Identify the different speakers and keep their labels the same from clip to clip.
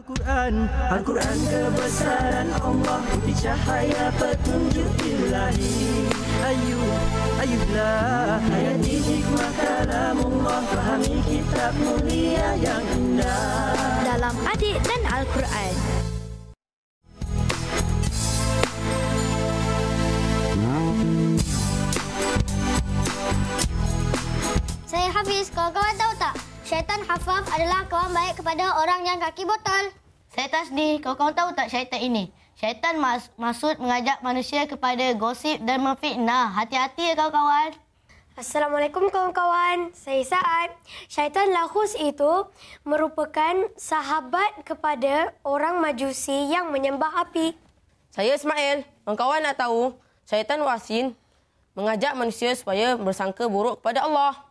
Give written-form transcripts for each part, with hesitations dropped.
Speaker 1: Al-Quran kebesaran Allah, putih cahaya petunjuk ilahi. Ayuhlah hayati hikmah kalamullah, fahami kitab mulia yang indah.
Speaker 2: Dalam Adik dan Al-Quran.
Speaker 3: Saya Hafiz. Kawan-kawan tahu tak? Syaitan Hafaf adalah kawan baik kepada orang yang kaki botol.
Speaker 4: Saya Tasdi. Kawan-kawan tahu tak syaitan ini? Syaitan maksud mengajak manusia kepada gosip dan memfitnah. Hati-hati ya kawan-kawan.
Speaker 5: Assalamualaikum kawan-kawan. Saya Saad. Syaitan Lahus itu merupakan sahabat kepada orang Majusi yang menyembah api.
Speaker 6: Saya Ismail. Kawan-kawan nak tahu, syaitan Wasin mengajak manusia supaya bersangka buruk kepada Allah.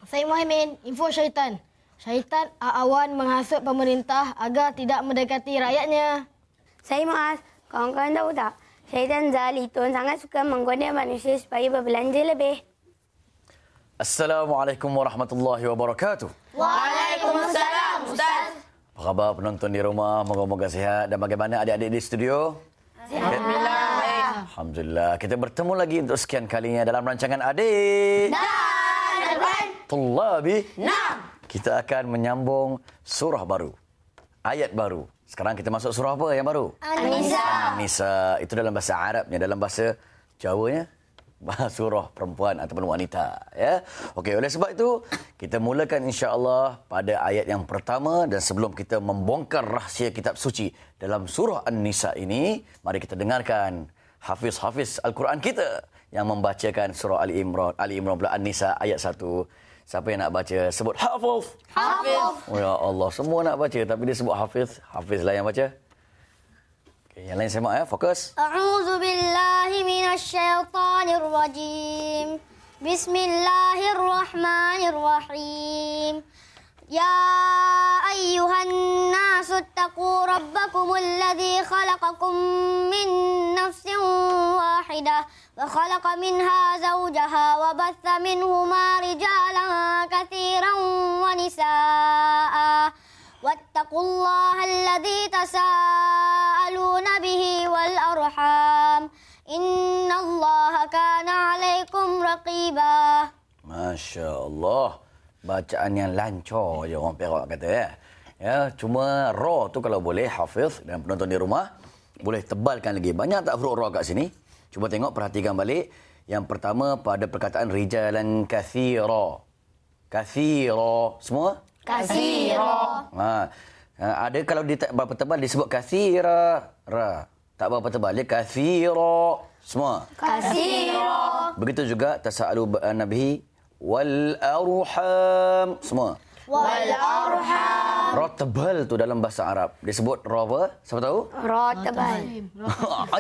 Speaker 4: Saya Muhammad. Info syaitan. Syaitan awan menghasut pemerintah agar tidak mendekati rakyatnya.
Speaker 7: Saya Muaz. Kawan-kawan tahu tak? Syaitan Zalitun sangat suka menggoda manusia supaya berbelanja lebih.
Speaker 8: Assalamualaikum warahmatullahi wabarakatuh.
Speaker 4: Waalaikumsalam, Ustaz.
Speaker 8: Apa khabar penonton di rumah? Moga-moga sihat. Dan bagaimana adik-adik di studio?
Speaker 4: Alhamdulillah.
Speaker 8: Alhamdulillah. Kita bertemu lagi untuk sekian kalinya dalam rancangan Adik
Speaker 4: Dan
Speaker 8: Tullabi.
Speaker 4: Nam.
Speaker 8: Kita akan menyambung surah baru. Ayat baru. Sekarang kita masuk surah apa yang baru?
Speaker 3: An-Nisa.
Speaker 8: An-Nisa. Itu dalam bahasa Arabnya. Dalam bahasa Jawanya, surah perempuan ataupun wanita. Ya. Okey, oleh sebab itu, kita mulakan insya-Allah pada ayat yang pertama. Dan sebelum kita membongkar rahsia kitab suci dalam surah An-Nisa ini, mari kita dengarkan Hafiz Al-Quran kita yang membacakan surah Ali Imran pula An-Nisa ayat 1. Siapa yang nak baca? Sebut Hafiz.
Speaker 4: Hafiz.
Speaker 8: Oh ya Allah, semua nak baca tapi dia sebut Hafiz. Hafizlah yang baca. Okey, yang lain semak ya, fokus.
Speaker 3: A'udzu billahi minasyaitonir rajim. Bismillahirrahmanirrahim. Ya ayyuhan nasu taqu rabbakumul ladzi khalaqakum min nafsin wahidah wa khalaqa minha zawjaha wa batha minhuma rijalan katsiran wa nisaa'a wattaqullaha alladzi tasaaluna bihi wal arham innallaha kana 'alaikum raqiba.
Speaker 8: Masya-Allah. Bacaan yang lancar je orang Perak kata ya. Ya, cuma ra tu kalau boleh Hafiz dan penonton di rumah boleh tebalkan lagi. Banyak tak huruf ra kat sini? Cuba tengok, perhatikan balik. Yang pertama pada perkataan rijalan kathira. Kathira. Semua?
Speaker 4: Kathira.
Speaker 8: Ada kalau dia tak berapa tebal disebut kathira. Ra. Tak berapa tebal dia kathira. Semua?
Speaker 3: Kathira.
Speaker 8: Begitu juga tasa'alu nabihi wal arham. Semua?
Speaker 3: Wal arham.
Speaker 8: Ra tebal tu dalam bahasa Arab disebut ra apa? Siapa tahu?
Speaker 7: Ra tebal.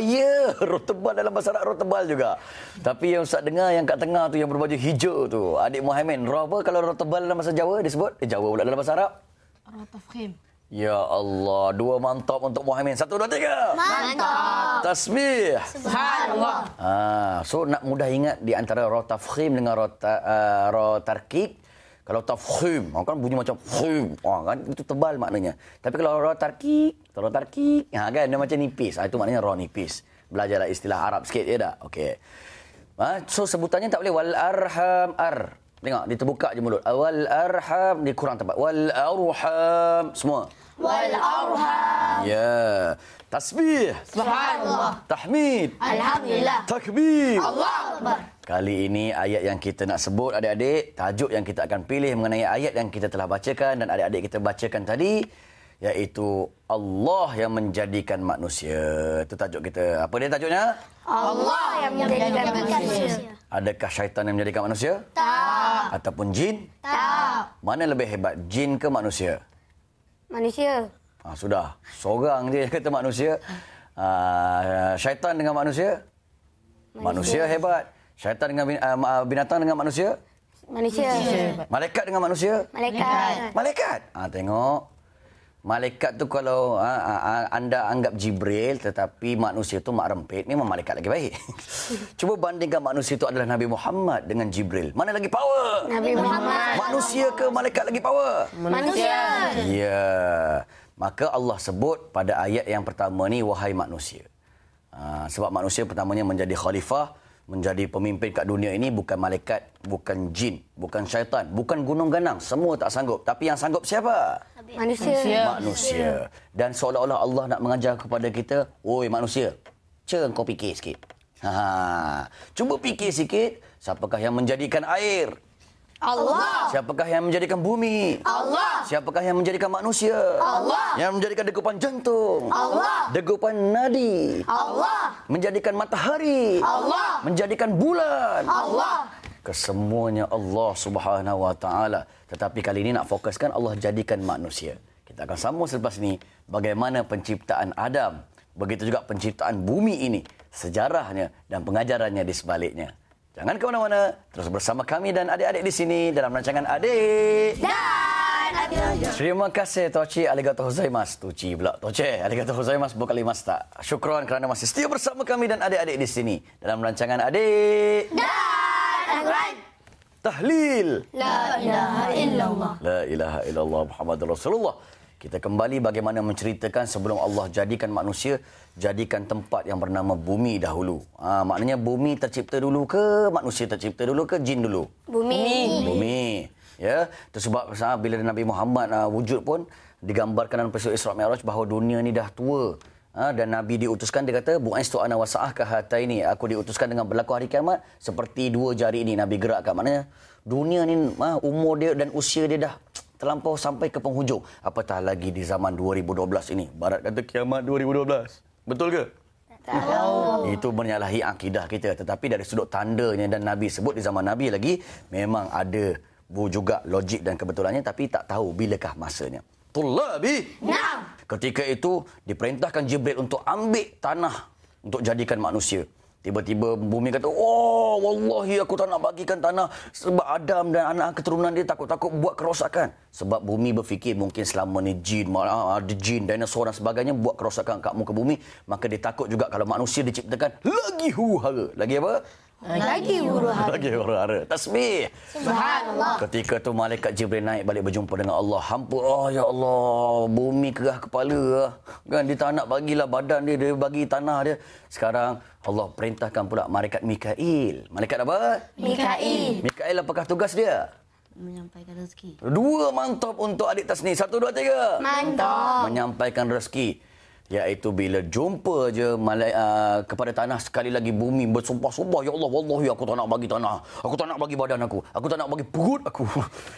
Speaker 8: Ya, ra tebal dalam bahasa Arab, ra tebal juga. Tapi yang Ustaz dengar yang kat tengah tu yang berbaju hijau tu, adik Muhammad, ra apa kalau ra tebal dalam bahasa Jawa disebut? Jawa pula dalam bahasa Arab?
Speaker 4: Ra tafkhim.
Speaker 8: Ya Allah, 2 mantap untuk Muhammad. 1 2 3.
Speaker 3: Mantap.
Speaker 8: Tasbih.
Speaker 4: Subhanallah.
Speaker 8: So nak mudah ingat di antara ra tafkhim dengan ra tarkib. Kalau tafkhim, kan bunyi macam khim, kan itu tebal maknanya. Tapi kalau ra tarkib, kan dia macam nipis. Itu maknanya ra nipis. Belajarlah istilah Arab sikit ya dah. Okey. So sebutannya tak boleh wal arham Tengok, dia terbuka je mulut. Wal arham, dia kurang tepat. Wal arham, semua.
Speaker 4: Wal arham.
Speaker 8: Ya. Tasbih.
Speaker 4: Subhanallah.
Speaker 8: Tahmid.
Speaker 4: Alhamdulillah.
Speaker 8: Takbir.
Speaker 4: Allahu Akbar.
Speaker 8: Kali ini ayat yang kita nak sebut adik-adik, tajuk yang kita akan pilih mengenai ayat yang kita telah bacakan dan adik-adik kita bacakan tadi, iaitu Allah yang menjadikan manusia. Itu tajuk kita. Apa dia tajuknya?
Speaker 3: Allah yang menjadikan manusia.
Speaker 8: Adakah syaitan yang menjadikan manusia?
Speaker 3: Tak.
Speaker 8: Ataupun jin?
Speaker 3: Tak.
Speaker 8: Mana lebih hebat, jin ke manusia?
Speaker 7: Manusia.
Speaker 8: Sudah. Seorang je kata manusia. Syaitan dengan manusia? Manusia hebat. Syaitan dengan binatang dengan manusia?
Speaker 7: Manusia.
Speaker 8: Malaikat dengan manusia?
Speaker 7: Malaikat.
Speaker 8: Malaikat. Tengok. Malaikat tu kalau anda anggap Jibril tetapi manusia tu mak rempit, memang malaikat lagi baik. Cuba bandingkan manusia itu adalah Nabi Muhammad dengan Jibril. Mana lagi power?
Speaker 7: Nabi Muhammad.
Speaker 8: Manusia ke malaikat lagi power?
Speaker 3: Manusia.
Speaker 8: Ya. Maka Allah sebut pada ayat yang pertama ni, wahai manusia. Sebab manusia pertamanya menjadi khalifah, menjadi pemimpin kat dunia ini bukan malaikat, bukan jin, bukan syaitan, bukan gunung ganang. Semua tak sanggup. Tapi yang sanggup siapa? Manusia. Dan seolah-olah Allah nak mengajar kepada kita, oi manusia, kau fikir sikit. Cuba fikir sikit, siapakah yang menjadikan air? Allah. Siapakah yang menjadikan bumi? Allah. Siapakah yang menjadikan manusia? Allah. Yang menjadikan degupan jantung? Allah. Degupan nadi? Allah. Menjadikan matahari? Allah. Menjadikan bulan? Allah. Kesemuanya Allah Subhanahu Wa Taala. Tetapi kali ini nak fokuskan Allah jadikan manusia. Kita akan sambung selepas ini bagaimana penciptaan Adam. Begitu juga penciptaan bumi ini, sejarahnya dan pengajarannya di sebaliknya. Jangan ke mana-mana, terus bersama kami dan adik-adik di sini dalam rancangan Adik dan Adik. Terima kasih Toci, arigatou gozaimasu. Toci pula, Toce, arigatou gozaimasu berkali masta. Syukran kerana masih setia bersama kami dan adik-adik di sini dalam rancangan Adik
Speaker 7: Dan Al-Quran.
Speaker 8: Tahlil.
Speaker 7: La ilaha illallah.
Speaker 8: La ilaha illallah Muhammadur Rasulullah. Kita kembali bagaimana menceritakan sebelum Allah jadikan manusia, jadikan tempat yang bernama bumi dahulu. Maknanya bumi tercipta dulu ke manusia tercipta dulu ke jin dulu? Bumi. Ya, itu sebab bila Nabi Muhammad wujud pun digambarkan dalam peristiwa Isra Mi'raj bahawa dunia ni dah tua. Dan Nabi diutuskan, dia kata bu'aistu ana wa sa'ah kahataini, aku diutuskan dengan berlaku hari kiamat seperti dua jari ini. Nabi gerakkan, maknanya dunia ni umur dia dan usia dia dah terlampau sampai ke penghujung. Apatah lagi di zaman 2012 ini. Barat kata kiamat 2012. Betul ke? Tahu. Itu menyalahi akidah kita. Tetapi dari sudut tandanya dan Nabi sebut di zaman Nabi lagi, memang ada juga logik dan kebetulannya, tapi tak tahu bilakah masanya. Tullabi. Ketika itu diperintahkan Jibril untuk ambil tanah untuk jadikan manusia. Tiba-tiba bumi kata, oh, wallahi aku tak nak bagikan tanah sebab Adam dan anak keturunan dia takut-takut buat kerosakan. Sebab bumi berfikir mungkin selama ni ada jin, dinosaur dan sebagainya buat kerosakan kat muka bumi. Maka dia takut juga kalau manusia diciptakan lagi huru-hara. Lagi apa?
Speaker 7: Lagi huru-hara.
Speaker 8: Lagi huru-hara. Tasbih.
Speaker 7: Subhanallah.
Speaker 8: Ketika tu malaikat Jibril naik balik berjumpa dengan Allah. Hampir, oh ya Allah, bumi kerah kepala. Kan dia tak nak bagilah badan dia, dia bagi tanah dia. Sekarang Allah perintahkan pula malaikat Mikail. Malaikat apa?
Speaker 7: Mikail.
Speaker 8: Mikail apakah tugas dia?
Speaker 4: Menyampaikan rezeki.
Speaker 8: Dua mantap untuk adik Tasni. 1, 2, 3.
Speaker 7: Mantap.
Speaker 8: Menyampaikan rezeki. Iaitu bila jumpa je kepada tanah, sekali lagi bumi bersumpah-sumpah, ya Allah, wallahi aku tak nak bagi tanah, aku tak nak bagi badan aku tak nak bagi perut aku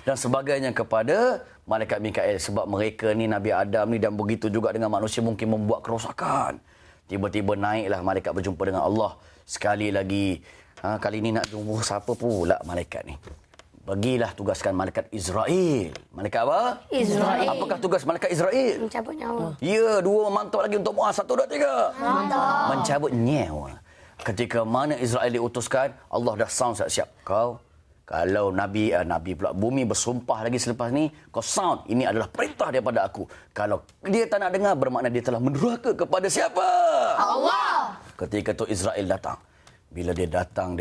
Speaker 8: dan sebagainya kepada malaikat Mikail. Sebab mereka ni Nabi Adam ni dan begitu juga dengan manusia mungkin membuat kerosakan. Tiba-tiba naiklah malaikat berjumpa dengan Allah. Sekali lagi, kali ni nak jumpa siapa pula malaikat ni? Bagilah tugaskan malaikat Israel. Malaikat apa?
Speaker 7: Israel.
Speaker 8: Apakah tugas malaikat Israel?
Speaker 7: Mencabut nyawa.
Speaker 8: Ya, 2 mantap lagi untuk Muaz. 1, 2, 3.
Speaker 7: Mantap.
Speaker 8: Mencabut nyawa. Ketika mana Israel diutuskan, Allah dah sound siap-siap. Kau, kalau Nabi pula, bumi bersumpah lagi selepas ni, kau sound, ini adalah perintah daripada aku. Kalau dia tak nak dengar, bermakna dia telah mendurhaka kepada siapa?
Speaker 7: Allah.
Speaker 8: Ketika tu Israel datang. Bila dia datang,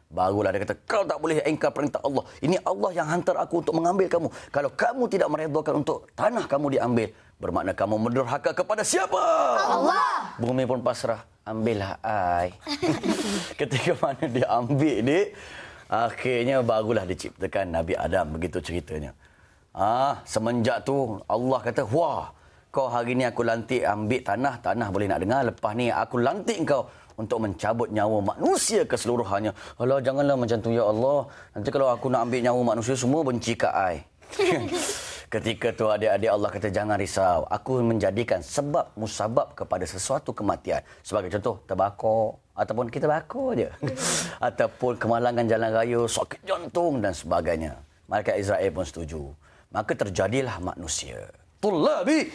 Speaker 8: barulah dia kata, kau tak boleh engkar perintah Allah. Ini Allah yang hantar aku untuk mengambil kamu. Kalau kamu tidak meredhakan untuk tanah kamu diambil, bermakna kamu mendurhaka kepada siapa? Allah. Bumi pun pasrah. Ambillah ai. Ketika mana dia ambil akhirnya barulah diciptakan Nabi Adam. Begitu ceritanya. Semenjak tu Allah kata, wah, kau hari ni aku lantik ambil tanah boleh nak dengar. Lepas ni aku lantik kau untuk mencabut nyawa manusia keseluruhannya. Allah, janganlah macam tu ya Allah. Nanti kalau aku nak ambil nyawa manusia, semua benci kat I. Ketika tu adik-adik Allah kata, jangan risau. Aku menjadikan sebab musabab kepada sesuatu kematian. Sebagai contoh, terbakar. Ataupun kita bakar je. Ataupun kemalangan jalan raya, sakit jantung dan sebagainya. Malaikat Israel pun setuju. Maka terjadilah manusia. Tullabi.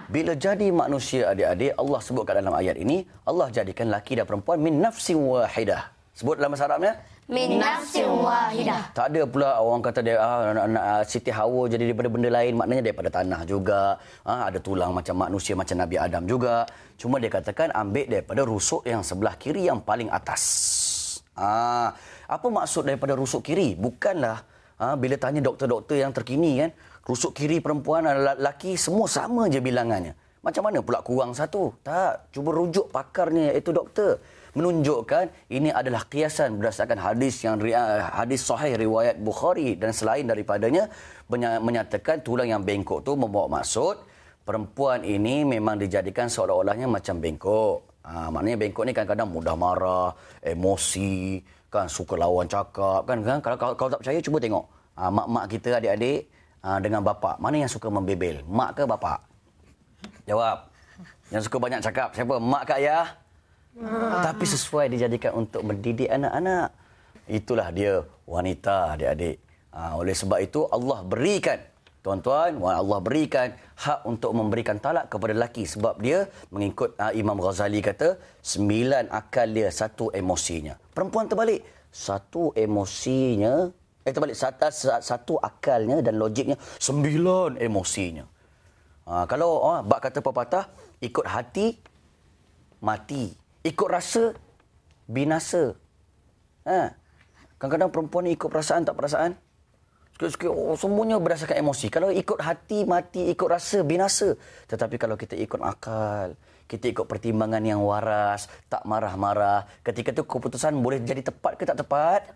Speaker 8: Bila jadi manusia adik-adik, Allah sebutkan dalam ayat ini, Allah jadikan laki dan perempuan min nafsin wahidah. Sebut dalam bahasa Arabnya?
Speaker 7: Min nafsin wahidah.
Speaker 8: Tak ada pula orang kata dia Siti Hawa jadi daripada benda lain, maknanya daripada tanah juga. Ada tulang macam manusia, macam Nabi Adam juga. Cuma dia katakan ambil daripada rusuk yang sebelah kiri yang paling atas. Apa maksud daripada rusuk kiri? Bukanlah bila tanya doktor-doktor yang terkini kan, Rusuk kiri perempuan dan lelaki semua sama je bilangannya. Macam mana pula kurang satu? Tak, cuba rujuk pakarnya iaitu doktor. Menunjukkan ini adalah kiasan berdasarkan hadis sahih riwayat Bukhari dan selain daripadanya menyatakan tulang yang bengkok tu membawa maksud perempuan ini memang dijadikan seolah-olahnya macam bengkok. Maknanya bengkok ni kadang-kadang mudah marah, emosi, kan suka lawan cakap kan. Kalau tak percaya cuba tengok mak-mak kita adik-adik dengan bapa, mana yang suka membebel? Mak ke bapa? Jawab. Yang suka banyak cakap siapa? Mak ke ayah? Tapi sesuai dijadikan untuk mendidik anak-anak. Itulah dia wanita adik-adik. Oleh sebab itu Allah berikan, tuan-tuan, Allah berikan hak untuk memberikan talak kepada lelaki sebab dia mengikut Imam Ghazali kata 9 akal dia, 1 emosinya. Perempuan terbalik, 1 emosinya terbalik, 1 akalnya dan logiknya, 9 emosinya. Kalau bak kata pepatah, ikut hati mati, ikut rasa binasa. Kadang-kadang perempuan ni ikut perasaan tak perasaan. Sikit-sikit semuanya berdasarkan emosi. Kalau ikut hati mati, ikut rasa binasa. Tetapi kalau kita ikut akal, kita ikut pertimbangan yang waras, tak marah-marah, ketika itu keputusan boleh jadi tepat ke tak tepat?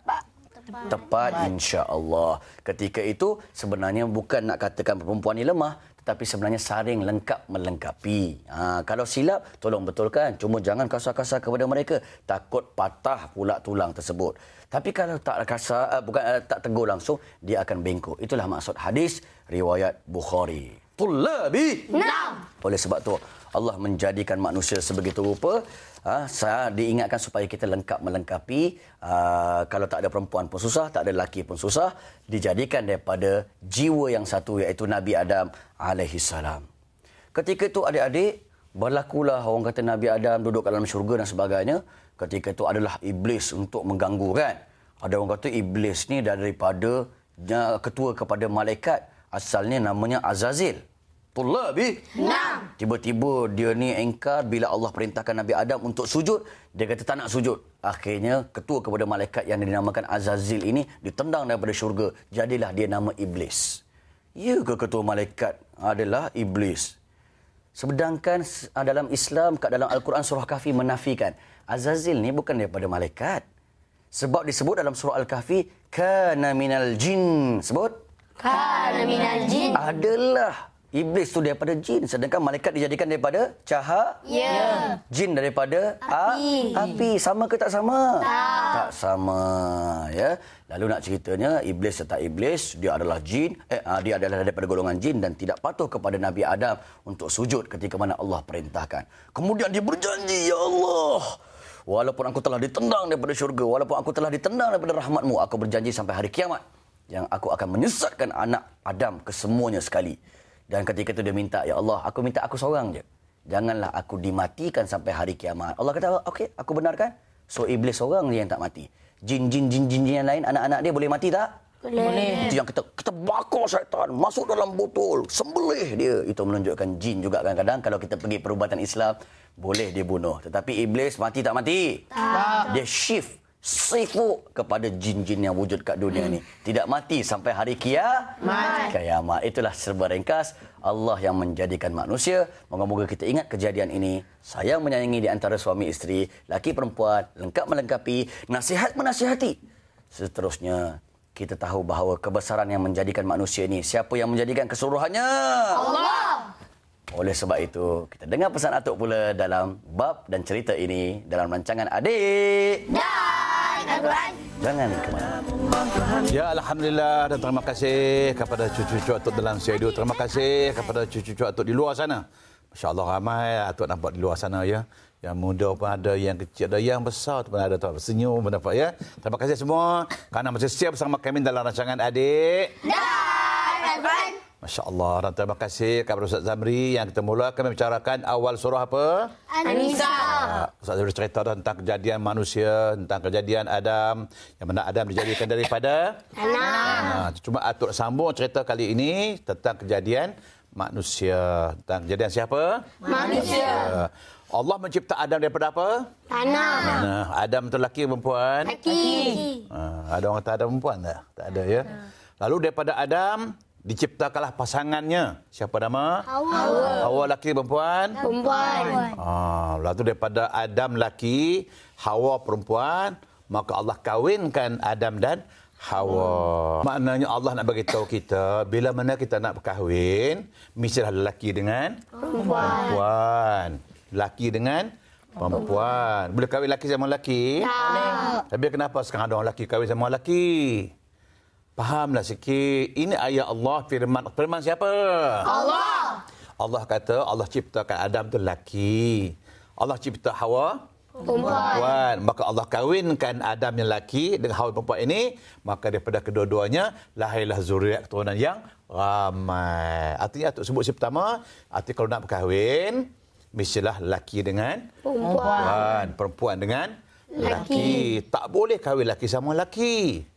Speaker 8: Tepat, insya-Allah. Ketika itu sebenarnya bukan nak katakan perempuan ni lemah, tetapi sebenarnya saling lengkap melengkapi. Kalau silap, tolong betulkan. Cuma jangan kasar-kasar kepada mereka. Takut patah pula tulang tersebut. Tapi kalau tak kasar, tak tegur langsung, dia akan bengkok. Itulah maksud hadis riwayat Bukhari. Tullabi. Naam. Oleh sebab tu Allah menjadikan manusia sebegitu rupa. Saya diingatkan supaya kita lengkap melengkapi. Kalau tak ada perempuan pun susah, tak ada lelaki pun susah. Dijadikan daripada jiwa yang satu, iaitu Nabi Adam alaihissalam. Ketika itu adik-adik, berlakulah orang kata Nabi Adam duduk dalam syurga dan sebagainya. Ketika itu adalah iblis untuk mengganggu kan. Ada orang kata iblis ni daripada ketua kepada malaikat. Asalnya namanya Azazil. Tullabi. Naam. Tiba-tiba dia ni engkar bila Allah perintahkan Nabi Adam untuk sujud. Dia kata tak nak sujud. Akhirnya ketua kepada malaikat yang dinamakan Azazil ini ditendang daripada syurga. Jadilah dia nama iblis. Ya ke ketua malaikat adalah iblis? Sedangkan dalam Islam, dalam Al-Quran surah Kahfi menafikan. Azazil ni bukan daripada malaikat. Sebab disebut dalam surah Al-Kahfi, kana minal jin. Sebut? Kana minal jin. Adalah iblis tu daripada jin. Sedangkan malaikat dijadikan daripada cahaya. Jin daripada api. Sama ke tak sama? Tak sama. Ya. Lalu nak ceritanya, iblis serta iblis, dia adalah jin. Dia adalah daripada golongan jin dan tidak patuh kepada Nabi Adam untuk sujud ketika mana Allah perintahkan. Kemudian dia berjanji, ya Allah, walaupun aku telah ditendang daripada syurga, walaupun aku telah ditendang daripada rahmat-Mu, aku berjanji sampai hari kiamat yang aku akan menyesatkan anak Adam kesemuanya sekali. Dan ketika itu dia minta, ya Allah, aku minta aku seorang je. Janganlah aku dimatikan sampai hari kiamat. Allah kata, okey, aku benarkan. So iblis seorang je yang tak mati. Jin-jin yang lain, anak-anak dia boleh mati tak? Boleh. Itu yang kita bakar syaitan, masuk dalam botol, sembelih dia. Itu menunjukkan jin juga kadang-kadang kalau kita pergi perubatan Islam, boleh dibunuh. Tetapi iblis mati tak mati? Tak. Dia shift, sifuk kepada jin-jin yang wujud kat dunia ni. Tidak mati sampai hari kiamat. Itulah serba ringkas Allah yang menjadikan manusia. Moga-moga kita ingat kejadian ini. Sayang menyayangi di antara suami isteri, laki perempuan, lengkap melengkapi, nasihat menasihati. Seterusnya, kita tahu bahawa kebesaran yang menjadikan manusia ini, siapa yang menjadikan keseluruhannya? Allah. Oleh sebab itu, kita dengar pesan Atuk pula dalam bab dan cerita ini dalam rancangan Adik dan Al-Quran. Jangan ke mana-mana.
Speaker 9: Ya, Alhamdulillah, dan terima kasih kepada cucu-cucu Atuk dalam studio. Terima kasih kepada cucu-cucu Atuk di luar sana. Masya Allah, ramai Atuk nampak di luar sana ya. Yang muda pun ada, yang kecil ada, yang besar pun ada. Senyum pun dapat ya. Terima kasih semua kerana masih setia bersama kami dalam rancangan Adik dan Al-Quran. Masya Allah. Dan terima kasih kepada Ustaz Zamri yang kita mulakan membicarakan awal surah apa? An-Nisa. Ustaz Zamri cerita tentang kejadian manusia, tentang kejadian Adam, yang mana Adam dijadikan daripada tanah. Cuma Atuk sambung cerita kali ini tentang kejadian manusia. Tentang kejadian siapa? Manusia. Allah mencipta Adam daripada apa? Tanah. Adam itu lelaki ke perempuan? Lelaki. Ada orang kata Adam perempuan tak? Tak ada ya. Lalu daripada Adam diciptakanlah pasangannya. Siapa nama? Hawa. Hawa laki perempuan?
Speaker 7: Perempuan.
Speaker 9: Lalu daripada Adam laki, Hawa perempuan, maka Allah kahwinkan Adam dan Hawa. Maknanya Allah nak bagi tahu kita, bila mana kita nak berkahwin, mestilah lelaki dengan perempuan. Lelaki dengan perempuan. Boleh kahwin lelaki sama lelaki? Tak. Tapi kenapa sekarang ada orang lelaki kahwin sama lelaki? Fahamlah sikit. Ini ayat Allah, firman siapa? Allah. Allah kata Allah ciptakan Adam tu lelaki. Allah cipta Hawa perempuan. Maka Allah kahwinkan Adam yang lelaki dengan Hawa perempuan ini, maka daripada kedua-duanya lahirlah zuriat keturunan yang ramai. Artinya untuk sebut pertama, arti kalau nak berkahwin, mestilah lelaki dengan perempuan dengan lelaki. Tak boleh kahwin lelaki sama lelaki.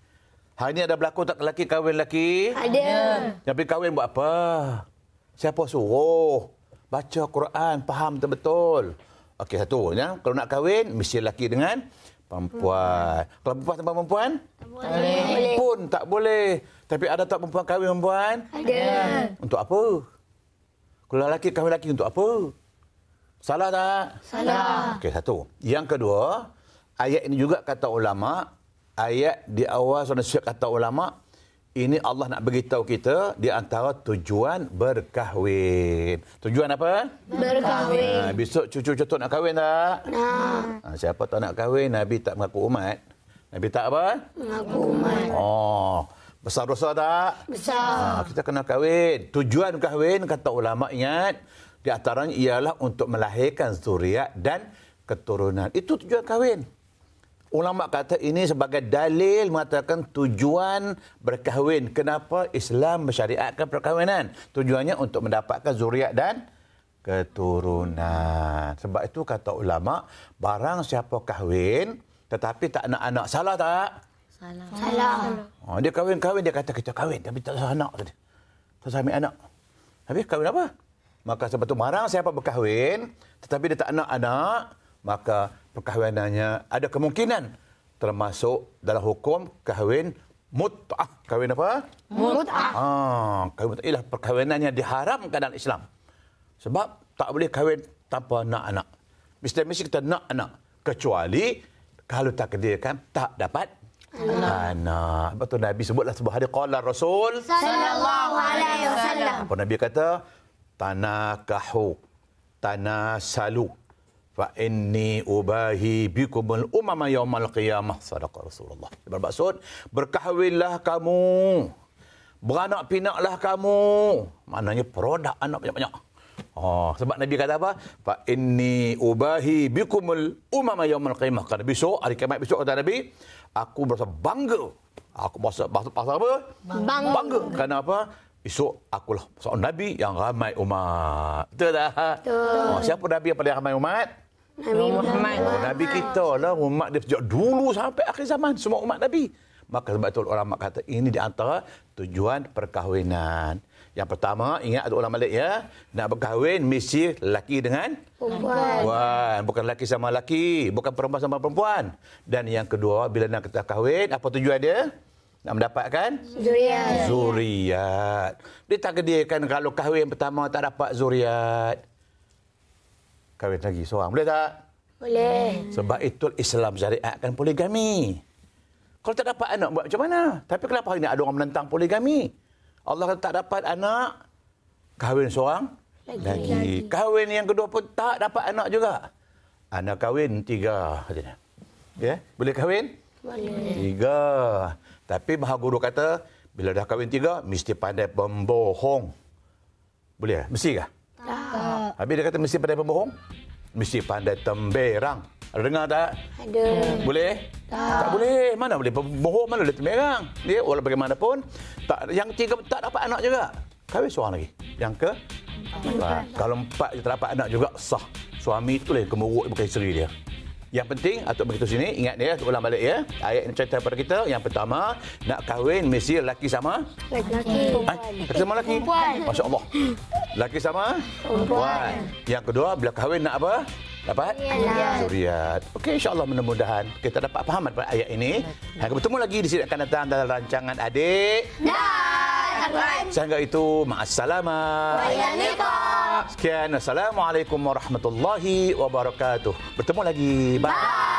Speaker 9: Hari ini ada berlaku tak lelaki kahwin lelaki?
Speaker 7: Ada.
Speaker 9: Tapi kahwin buat apa? Siapa suruh? Baca Quran, faham betul-betul. Okey, satu. Ya? Kalau nak kahwin, mesti lelaki dengan perempuan. Kalau perempuan sama perempuan?
Speaker 7: Tak boleh.
Speaker 9: Pun tak boleh. Tapi ada tak perempuan kahwin perempuan?
Speaker 7: Ada.
Speaker 9: Untuk apa? Kalau lelaki kahwin lelaki untuk apa? Salah tak?
Speaker 7: Salah.
Speaker 9: Okey, satu. Yang kedua, ayat ini juga kata ulama, ayat di awal surah Syekh kata ulama, ini Allah nak beritahu kita di antara tujuan berkahwin. Tujuan apa?
Speaker 7: Berkahwin.
Speaker 9: Besok cucu-cucu nak kahwin tak?
Speaker 7: Nah.
Speaker 9: Siapa tak nak kahwin, Nabi tak mengaku umat. Nabi tak apa?
Speaker 7: Mengaku umat.
Speaker 9: Besar dosa tak?
Speaker 7: Besar.
Speaker 9: Kita kena kahwin. Tujuan kahwin, kata ulama, ingat, di antaranya ialah untuk melahirkan zuriat dan keturunan. Itu tujuan kahwin. Ulama kata ini sebagai dalil mengatakan tujuan berkahwin. Kenapa Islam mensyariatkan perkahwinan? Tujuannya untuk mendapatkan zuriat dan keturunan. Sebab itu kata ulama, barang siapa kahwin tetapi tak nak anak, salah tak?
Speaker 7: Salah.
Speaker 9: Dia kahwin, dia kata kita kahwin tapi tak ada anak. Tak ada anak. Habis kahwin apa? Maka sebab itu barang siapa berkahwin tetapi dia tak nak anak, maka perkahwinannya ada kemungkinan termasuk dalam hukum kahwin mut'ah. Kahwin apa?
Speaker 7: Mut'ah.
Speaker 9: Kahwin mut'ah ialah perkahwinan yang diharamkan dalam Islam. Sebab tak boleh kahwin tanpa nak anak. Mesti kita nak anak. Kecuali kalau takdirkan tak dapat anak. Sebab tu Nabi sebutlah sebuah hadis, qala Rasul
Speaker 7: Sallallahu alaihi wasallam.
Speaker 9: apa Nabi kata? Tanakahu, tanasalu, fa inni ubahi bikumul umama yaumal qiyamah. Sadaqa Rasulullah. Bermaksud, berkahwinlah kamu, beranak pinaklah kamu. Maknanya produk anak banyak-banyak. Sebab Nabi kata apa? Fa inni ubahi bikumul umama yaumal qiyamah. Kata besok, hari kiamat besok, kata Nabi, aku berasa bangga. Aku berasa apa? Bangga. Kenapa? Esok akulah seorang Nabi yang ramai umat. Betul tak? Betul. Siapa Nabi yang paling ramai umat?
Speaker 7: Nabi Muhammad.
Speaker 9: Nabi kita lah, umat dia sejak dulu sampai akhir zaman, semua umat Nabi. Maka sebab itu ulama kata ini di antara tujuan perkahwinan. Yang pertama, ingat ada ulama lain ya, nak berkahwin mesti lelaki dengan perempuan. Bukan lelaki sama lelaki, bukan perempuan sama perempuan. Dan yang kedua, bila nak kita kahwin, apa tujuan dia? Nak mendapatkan zuriat. Dia takdirkan kalau kahwin pertama tak dapat zuriat, kahwin lagi seorang. Boleh tak?
Speaker 7: Boleh.
Speaker 9: Sebab itu Islam syariatkan poligami. Kalau tak dapat anak, buat macam mana? Tapi kenapa hari ini ada orang menentang poligami? Allah kata tak dapat anak, kahwin seorang lagi. Kahwin yang kedua pun tak dapat anak juga. Anak kahwin 3. Ya? Boleh kahwin? Boleh. 3. Tapi Maha Guru kata, bila dah kahwin 3, mesti pandai pembohong. Boleh? Mesti kah?
Speaker 7: Tak.
Speaker 9: Habis dia kata mesti pandai pembohong? Mesti pandai temberang. Ada dengar tak?
Speaker 7: Ada.
Speaker 9: Boleh? Tak boleh. Mana boleh pembohong, mana boleh temberang. Dia walau bagaimanapun, yang 3 tak dapat anak juga. Kahwin seorang lagi. Yang ke? 4. Kalau 4 dia tak dapat anak juga, sah. Suami itulah yang kemuruk, bukan isteri dia. Yang penting, atuk begitu sini, ingat dia, ulang balik ya. Ayat ini cerita kepada kita. Yang pertama, nak kahwin mesti lelaki sama?
Speaker 7: Lelaki.
Speaker 9: Lelaki sama lelaki? Masya Allah. Lelaki sama? Perempuan. Yang kedua, bila kahwin nak apa? Dapat? Zuriat. Okey, insyaAllah mudah-mudahan kita dapat faham pada ayat ini. Akan bertemu lagi di sini akan datang dalam rancangan Adik
Speaker 7: Dan
Speaker 3: Al-Quran.
Speaker 9: Sehingga itu, ma'assalamah.
Speaker 3: Wa ila liqa.
Speaker 9: Sekian, assalamualaikum warahmatullahi wabarakatuh. Bertemu lagi. Bye.